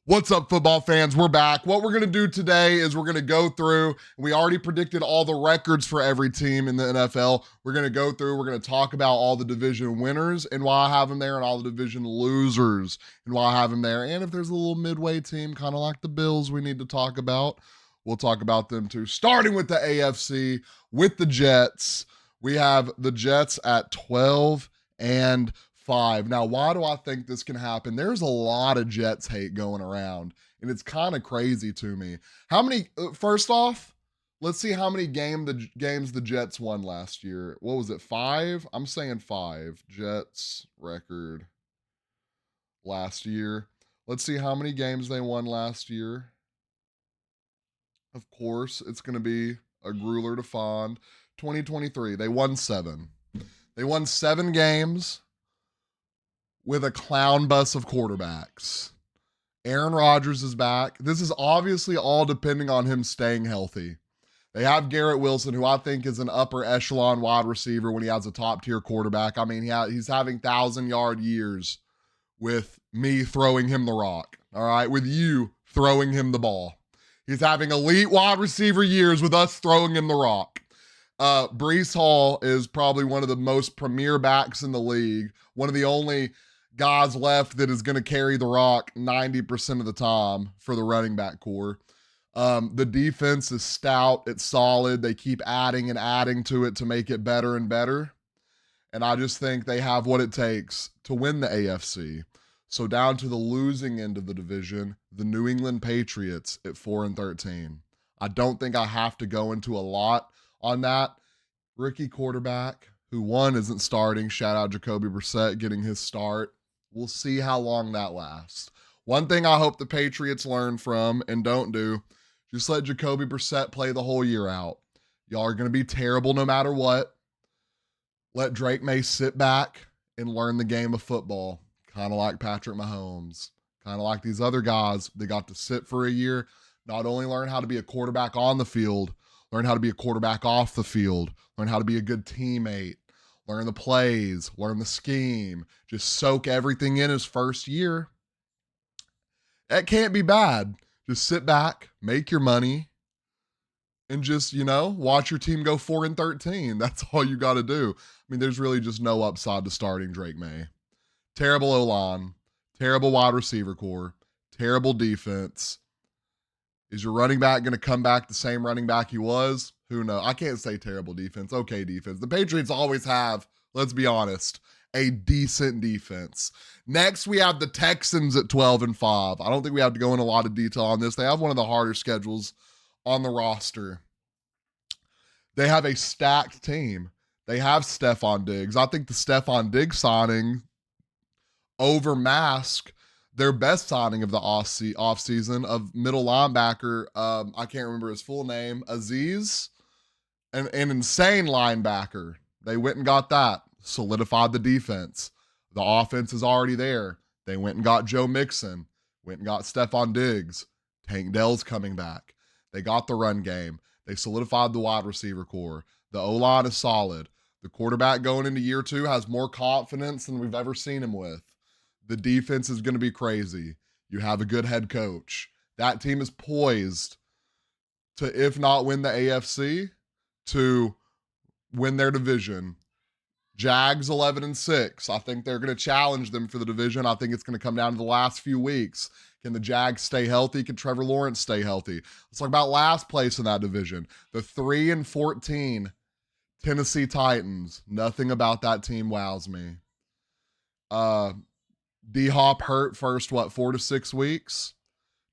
What's up, football fans? We're back. What we're going to do today is we're going to go through, we already predicted all the records for every team in the NFL. We're going to go through, we're going to talk about all the division winners and why I have them there, and all the division losers and why I have them there. And if there's a little midway team, kind of like the Bills, we need to talk about, we'll talk about them too. Starting with the AFC, with the Jets, we have the Jets at 12-5. Now, why do I think this can happen? There's a lot of Jets hate going around, and it's kind of crazy to me. How many, first off, let's see how many games the Jets won last year. What was it, 5? I'm saying 5. Jets record last year. Let's see how many games they won last year. Of course, it's going to be a Grueller to Fond. 2023, they won 7. They won 7 games with a clown bus of quarterbacks. Aaron Rodgers is back. This is obviously all depending on him staying healthy. They have Garrett Wilson, who I think is an upper echelon wide receiver when he has a top tier quarterback. I mean, he's having 1,000-yard years with me throwing him the rock, all right, with you throwing him the ball. He's having elite wide receiver years with us throwing him the rock. Breece Hall is probably one of the most premier backs in the league, one of the only guys left that is going to carry the rock 90% of the time for the running back core. The defense is stout. It's solid. They keep adding and adding to it to make it better and better. And I just think they have what it takes to win the AFC. So down to the losing end of the division, the New England Patriots at 4-13. I don't think I have to go into a lot on that. Rookie quarterback who isn't starting. Shout out Jacoby Brissett getting his start. We'll see how long that lasts. One thing I hope the Patriots learn from and don't do, just let Jacoby Brissett play the whole year out. Y'all are going to be terrible no matter what. Let Drake May sit back and learn the game of football, kind of like Patrick Mahomes, kind of like these other guys. They got to sit for a year, not only learn how to be a quarterback on the field, learn how to be a quarterback off the field, learn how to be a good teammate, learn the plays, learn the scheme, just soak everything in his first year. That can't be bad. Just sit back, make your money, and just, watch your team go 4-13. That's all you got to do. I mean, there's really just no upside to starting Drake May. Terrible O-line, terrible wide receiver core, terrible defense. Is your running back going to come back the same running back he was? Who knows? I can't say terrible defense. Okay, defense. The Patriots always have, let's be honest, a decent defense. Next, we have the Texans at 12-5. I don't think we have to go into a lot of detail on this. They have one of the harder schedules on the roster. They have a stacked team. They have Stephon Diggs. I think the Stephon Diggs signing overmasked their best signing of the offseason of middle linebacker. I can't remember his full name. Aziz, an insane linebacker. They went and got that. Solidified the defense. The offense is already there. They went and got Joe Mixon. Went and got Stephon Diggs. Tank Dell's coming back. They got the run game. They solidified the wide receiver core. The O-line is solid. The quarterback going into year 2 has more confidence than we've ever seen him with. The defense is going to be crazy. You have a good head coach. That team is poised to, if not win the AFC, to win their division. Jags 11-6. I think they're going to challenge them for the division. I think it's going to come down to the last few weeks. Can the Jags stay healthy? Can Trevor Lawrence stay healthy? Let's talk about last place in that division. The 3-14 Tennessee Titans. Nothing about that team wows me. D-Hop hurt first, 4 to 6 weeks?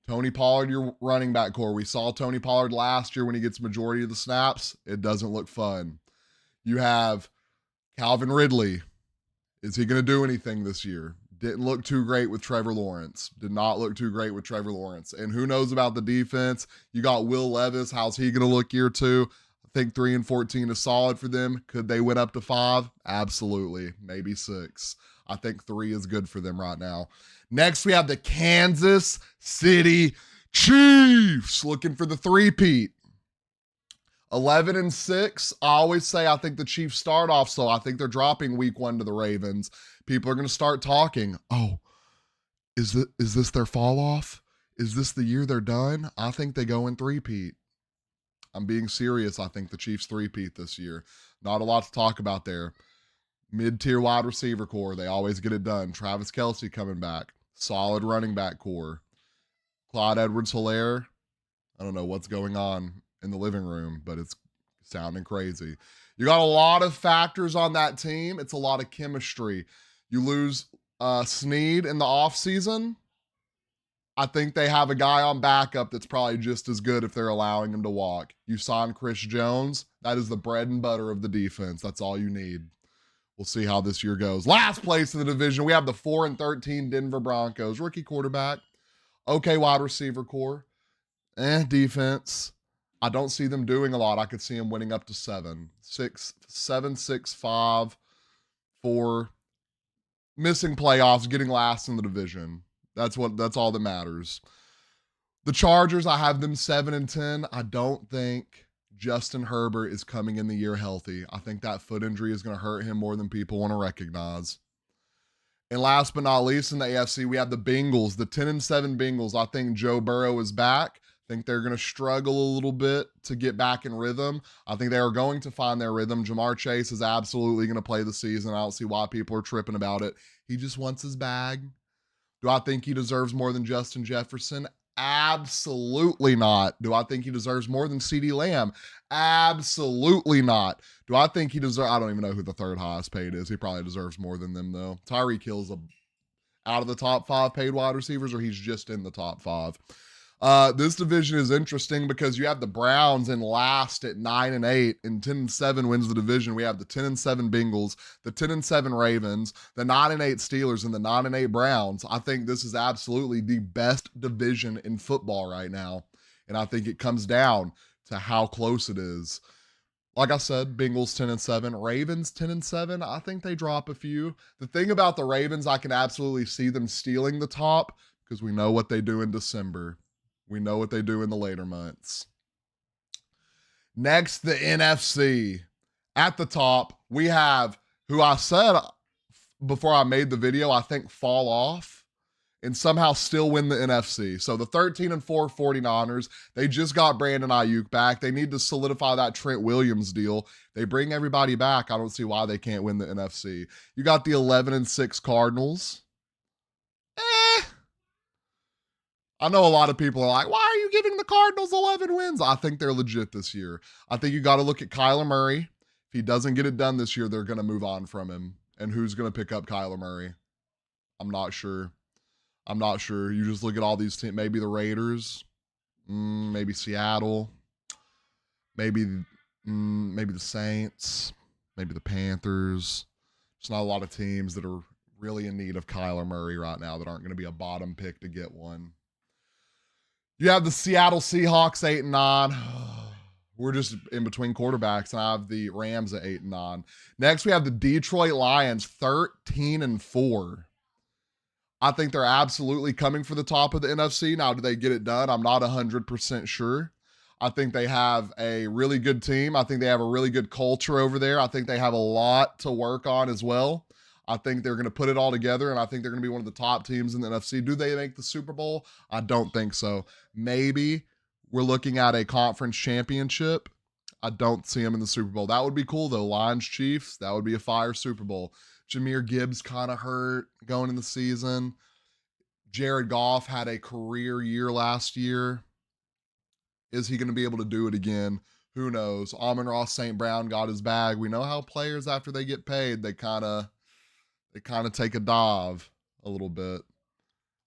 Tony Pollard, your running back core. We saw Tony Pollard last year when he gets majority of the snaps. It doesn't look fun. You have Calvin Ridley. Is he going to do anything this year? Didn't look too great with Trevor Lawrence. Did not look too great with Trevor Lawrence. And who knows about the defense? You got Will Levis. How's he going to look year 2? I think 3-14 is solid for them. Could they win up to 5? Absolutely. Maybe 6. I think 3 is good for them right now. Next, we have the Kansas City Chiefs looking for the three-peat. 11-6. I always say I think the Chiefs start off slow. I think they're dropping week 1 to the Ravens. People are going to start talking. Oh, is this their fall off? Is this the year they're done? I think they go in three-peat. I'm being serious. I think the Chiefs three-peat this year. Not a lot to talk about there. Mid-tier wide receiver core. They always get it done. Travis Kelce coming back. Solid running back core. Clyde Edwards-Helaire. I don't know what's going on in the living room, but it's sounding crazy. You got a lot of factors on that team. It's a lot of chemistry. You lose Snead in the offseason. I think they have a guy on backup that's probably just as good if they're allowing him to walk. You sign Chris Jones. That is the bread and butter of the defense. That's all you need. We'll see how this year goes. Last place in the division, we have the 4-13 Denver Broncos. Rookie quarterback. Okay wide receiver core. Defense. I don't see them doing a lot. I could see them winning up to 7, 6, 5, 4. Missing playoffs, getting last in the division. That's all that matters. The Chargers, I have them 7-10. I don't think Justin Herbert is coming in the year healthy. I think that foot injury is going to hurt him more than people want to recognize. And last but not least in the AFC, we have the Bengals, the 10-7 Bengals. I think Joe Burrow is back. I think they're going to struggle a little bit to get back in rhythm. I think they are going to find their rhythm. Jamar Chase is absolutely going to play the season. I don't see why people are tripping about it. He just wants his bag. Do I think he deserves more than Justin Jefferson? Absolutely not. Do I think he deserves more than CeeDee Lamb? Absolutely not. Do I think he deserves... I don't even know who the third highest paid is. He probably deserves more than them, though. Tyreek Hill's out of the top 5 paid wide receivers, or he's just in the top 5. This division is interesting because you have the Browns in last at 9-8, and 10-7 wins the division. We have the 10-7 Bengals, the 10-7 Ravens, the 9-8 Steelers, and the 9-8 Browns. I think this is absolutely the best division in football right now, and I think it comes down to how close it is. Like I said, Bengals 10-7, Ravens 10-7. I think they drop a few. The thing about the Ravens, I can absolutely see them stealing the top because we know what they do in December. We know what they do in the later months. Next, the NFC. At the top, we have who I said before I made the video, I think fall off and somehow still win the NFC. So the 13-4 49ers, they just got Brandon Ayuk back. They need to solidify that Trent Williams deal. They bring everybody back. I don't see why they can't win the NFC. You got the 11-6 Cardinals. I know a lot of people are like, why are you giving the Cardinals 11 wins? I think they're legit this year. I think you got to look at Kyler Murray. If he doesn't get it done this year, they're going to move on from him. And who's going to pick up Kyler Murray? I'm not sure. You just look at all these teams. Maybe the Raiders. Maybe Seattle. Maybe the Saints. Maybe the Panthers. There's not a lot of teams that are really in need of Kyler Murray right now that aren't going to be a bottom pick to get one. You have the Seattle Seahawks 8-9. We're just in between quarterbacks, and I have the Rams at 8-9. Next, we have the Detroit Lions 13-4. I think they're absolutely coming for the top of the NFC. Now, do they get it done? I'm not 100% sure. I think they have a really good team. I think they have a really good culture over there. I think they have a lot to work on as well. I think they're going to put it all together, and I think they're going to be one of the top teams in the NFC. Do they make the Super Bowl? I don't think so. Maybe we're looking at a conference championship. I don't see them in the Super Bowl. That would be cool, though. Lions Chiefs, that would be a fire Super Bowl. Jahmyr Gibbs kind of hurt going in the season. Jared Goff had a career year last year. Is he going to be able to do it again? Who knows? Amon-Ra St. Brown got his bag. We know how players, after they get paid, they kind of take a dive a little bit.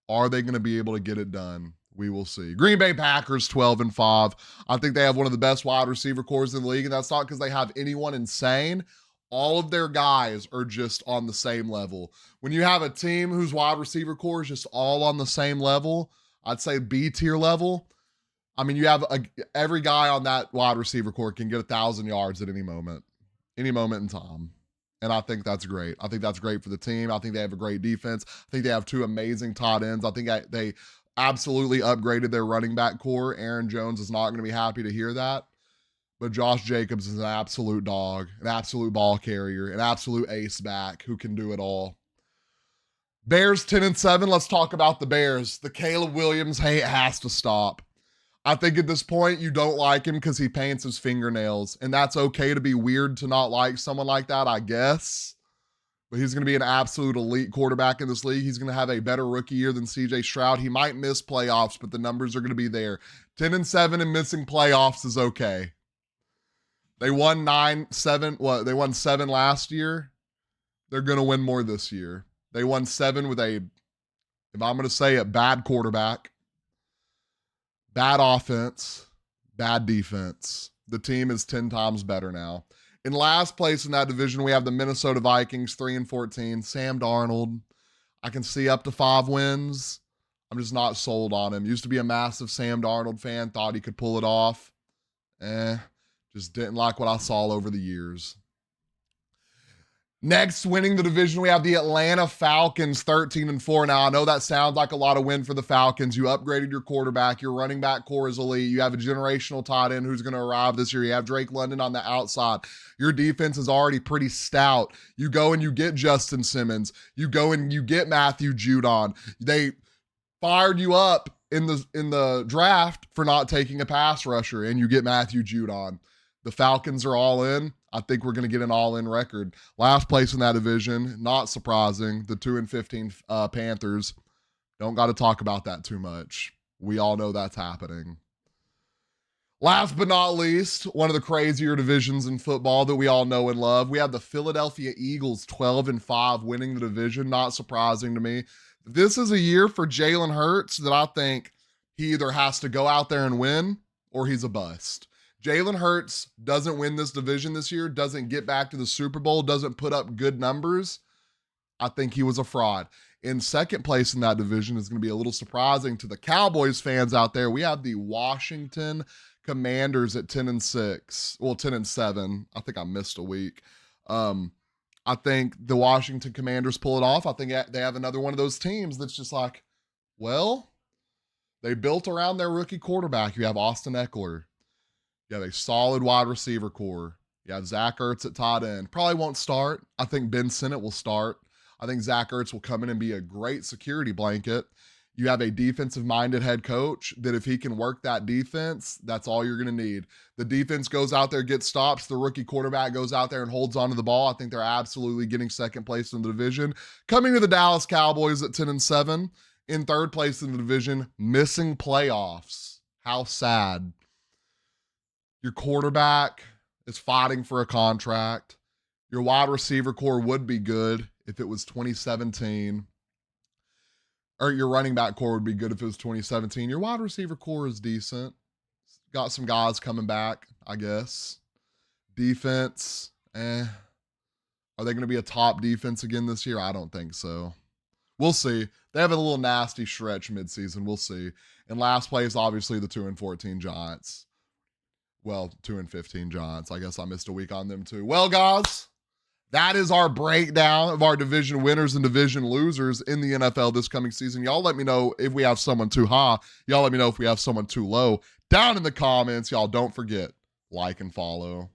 Are they going to be able to get it done? We will see. Green Bay Packers 12-5. I think they have one of the best wide receiver cores in the league, and that's not because they have anyone insane. All of their guys are just on the same level. When you have a team whose wide receiver core is just all on the same level, I'd say B tier level. I mean, you have every guy on that wide receiver core can get 1,000 yards at any moment in time. And I think that's great. I think that's great for the team. I think they have a great defense. I think they have 2 amazing tight ends. I think they absolutely upgraded their running back core. Aaron Jones is not going to be happy to hear that. But Josh Jacobs is an absolute dog, an absolute ball carrier, an absolute ace back who can do it all. Bears 10-7. Let's talk about the Bears. The Caleb Williams hate has to stop. I think at this point you don't like him because he paints his fingernails, and that's okay to be weird to not like someone like that, I guess. But he's going to be an absolute elite quarterback in this league. He's going to have a better rookie year than CJ Stroud. He might miss playoffs, but the numbers are going to be there. 10-7 and missing playoffs is okay. They won 9-7. What? They won 7 last year. They're going to win more this year. They won 7 with a, if I'm going to say it, bad quarterback, bad offense, bad defense. The team is 10 times better now. In last place in that division, we have the Minnesota Vikings, 3-14. Sam Darnold, I can see up to 5 wins. I'm just not sold on him. Used to be a massive Sam Darnold fan, thought he could pull it off. Just didn't like what I saw over the years. Next, winning the division, we have the Atlanta Falcons, 13-4. Now, I know that sounds like a lot of win for the Falcons. You upgraded your quarterback. Your running back core is elite. You have a generational tight end who's going to arrive this year. You have Drake London on the outside. Your defense is already pretty stout. You go and you get Justin Simmons. You go and you get Matthew Judon. They fired you up in the draft for not taking a pass rusher, and you get Matthew Judon. The Falcons are all in. I think we're going to get an all-in record. Last place in that division, not surprising. The 2-15 Panthers. Don't got to talk about that too much. We all know that's happening. Last but not least, one of the crazier divisions in football that we all know and love. We have the Philadelphia Eagles, 12-5, winning the division. Not surprising to me. This is a year for Jalen Hurts that I think he either has to go out there and win or he's a bust. Jalen Hurts doesn't win this division this year, doesn't get back to the Super Bowl, doesn't put up good numbers. I think he was a fraud. In second place in that division is going to be a little surprising to the Cowboys fans out there. We have the Washington Commanders at 10-6. Well, 10-7. I think I missed a week. I think the Washington Commanders pull it off. I think they have another one of those teams that's just like, well, they built around their rookie quarterback. You have Austin Eckler. You have a solid wide receiver core. You have Zach Ertz at tight end. Probably won't start. I think Ben Sinnott will start. I think Zach Ertz will come in and be a great security blanket. You have a defensive-minded head coach that if he can work that defense, that's all you're going to need. The defense goes out there, gets stops. The rookie quarterback goes out there and holds onto the ball. I think they're absolutely getting second place in the division. Coming to the Dallas Cowboys at 10-7. In third place in the division, missing playoffs. How sad. Your quarterback is fighting for a contract. Your wide receiver core would be good if it was 2017. Or your running back core would be good if it was 2017. Your wide receiver core is decent. Got some guys coming back, I guess. Defense, Are they going to be a top defense again this year? I don't think so. We'll see. They have a little nasty stretch midseason. We'll see. In last place, obviously, the 2-14 Giants. Well, 2-15 Giants. I guess I missed a week on them too. Well, guys, that is our breakdown of our division winners and division losers in the NFL this coming season. Y'all let me know if we have someone too high. Y'all let me know if we have someone too low. Down in the comments, y'all don't forget, like and follow.